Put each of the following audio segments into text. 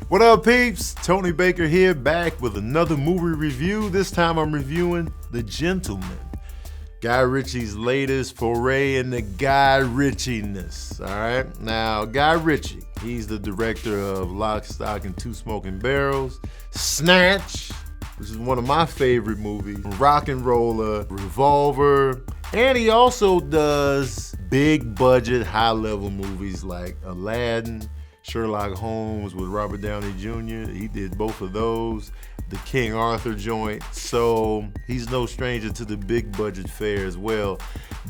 What up, peeps? Tony Baker here, back with another movie review. This time I'm reviewing The Gentleman, Guy Ritchie's latest foray in the Guy Ritchie-ness. All right, now Guy Ritchie, he's the director of Lock, Stock, and Two Smoking Barrels, Snatch, which is one of my favorite movies, Rock and Roller, Revolver, and he also does big budget, high level movies like Aladdin, Sherlock Holmes with Robert Downey Jr. He did both of those. The King Arthur joint. So he's no stranger to the big budget fare as well.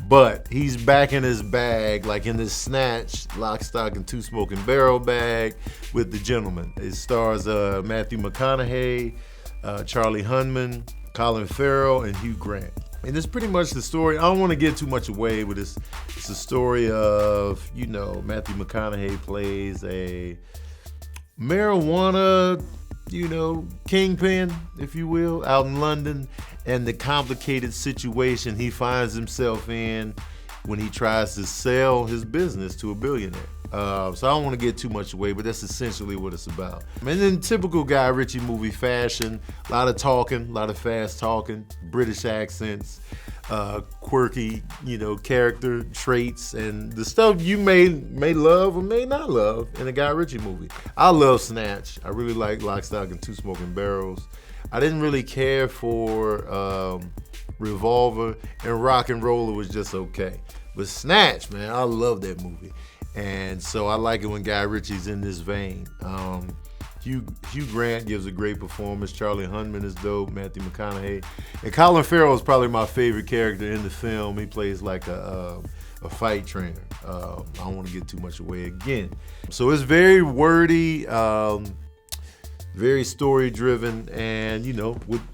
But he's back in his bag, like in this Snatch, Lock, Stock, and Two Smoking Barrel bag with The Gentleman. It stars Matthew McConaughey, Charlie Hunnam, Colin Farrell, and Hugh Grant. And it's pretty much the story. I don't want to give too much away, but it's the story of, Matthew McConaughey plays a marijuana, kingpin, if you will, out in London, and the complicated situation he finds himself in when he tries to sell his business to a billionaire. So I don't want to get too much away, but that's essentially what it's about. And in typical Guy Ritchie movie fashion, a lot of talking, a lot of fast talking, British accents, quirky, character traits, and the stuff you may love or may not love in a Guy Ritchie movie. I love Snatch. I really like Lock, Stock, and Two Smoking Barrels. I didn't really care for Revolver, and Rock and Roller was just okay. But Snatch, man, I love that movie. And so I like it when Guy Ritchie's in this vein. Hugh Grant gives a great performance. Charlie Hunnam is dope. Matthew McConaughey. And Colin Farrell is probably my favorite character in the film. He plays like a fight trainer. I don't want to get too much away again. So it's very wordy, very story driven, and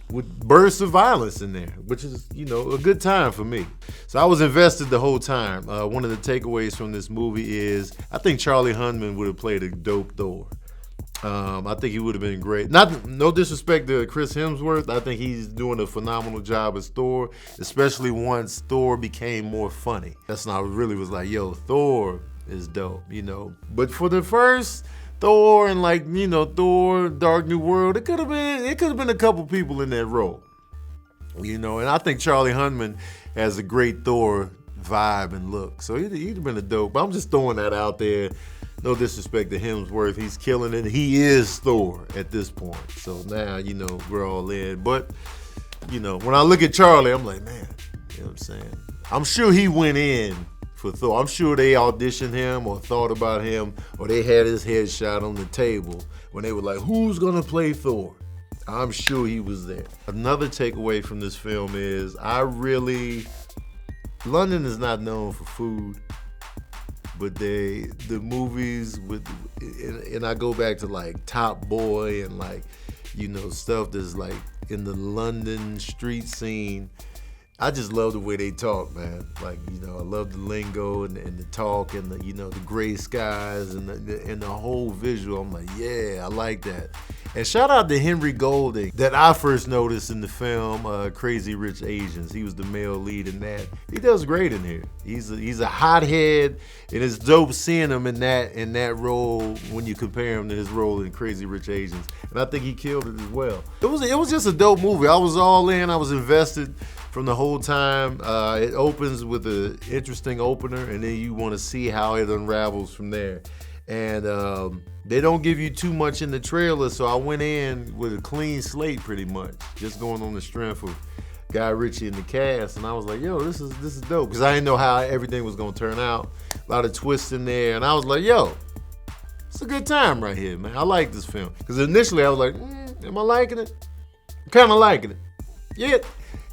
with bursts of violence in there, which is a good time for me. So I was invested the whole time. One of the takeaways from this movie is I think Charlie Hunnam would have played a dope Thor. I think he would have been great. No disrespect to Chris Hemsworth. I think he's doing a phenomenal job as Thor, especially once Thor became more funny. That's when I really was like, yo, Thor is dope, But for the first Thor and Thor, Dark New World, it could have been a couple people in that role. And I think Charlie Hunnam has a great Thor vibe and look. So he'd have been a dope. But I'm just throwing that out there. No disrespect to Hemsworth. He's killing it. He is Thor at this point. So now, we're all in. But, when I look at Charlie, I'm like, man, you know what I'm saying? I'm sure he went in for Thor. I'm sure they auditioned him or thought about him, or they had his headshot on the table when they were like, who's gonna play Thor? I'm sure he was there. Another takeaway from this film is London is not known for food, but the movies and I go back to like Top Boy and stuff that's like in the London street scene. I just love the way they talk, man. I love the lingo and the talk and the gray skies and the whole visual. I'm like, yeah, I like that. And shout out to Henry Golding that I first noticed in the film Crazy Rich Asians. He was the male lead in that. He does great in here. He's a hothead, and it's dope seeing him in that role when you compare him to his role in Crazy Rich Asians. And I think he killed it as well. It was just a dope movie. I was all in. I was invested from the whole time. It opens with an interesting opener, and then you want to see how it unravels from there. And they don't give you too much in the trailer, so I went in with a clean slate pretty much, just going on the strength of Guy Ritchie and the cast. And I was like, yo, this is dope, because I didn't know how everything was going to turn out. A lot of twists in there, and I was like, yo, it's a good time right here, man. I like this film. Because initially I was like, am I liking it? I'm kind of liking it. Yeah,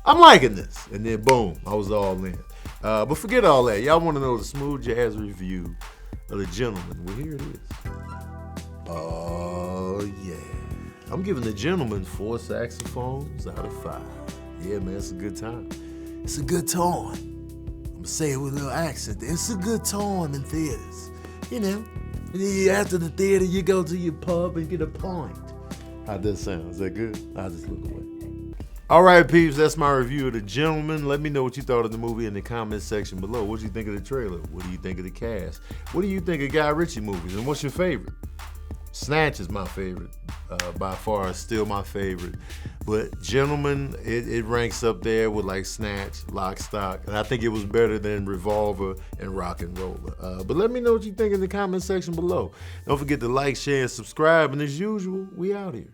I'm liking this. And then boom, I was all in. But forget all that. Y'all want to know the smooth jazz review of The Gentleman. Well, here it is. Oh, yeah. I'm giving The Gentleman 4 saxophones out of 5. Yeah, man, it's a good time. It's a good time. I'm going to say it with a little accent. It's a good time in theaters. After the theater, you go to your pub and get a pint. How'd that sound? Is that good? I'll just look away. All right, peeps, that's my review of The Gentleman. Let me know what you thought of the movie in the comment section below. What do you think of the trailer? What do you think of the cast? What do you think of Guy Ritchie movies? And what's your favorite? Snatch is my favorite, by far, still my favorite. But Gentleman, it ranks up there with like Snatch, Lock, Stock, and I think it was better than Revolver and Rock and Roller. But let me know what you think in the comment section below. Don't forget to like, share, and subscribe, and as usual, we out here.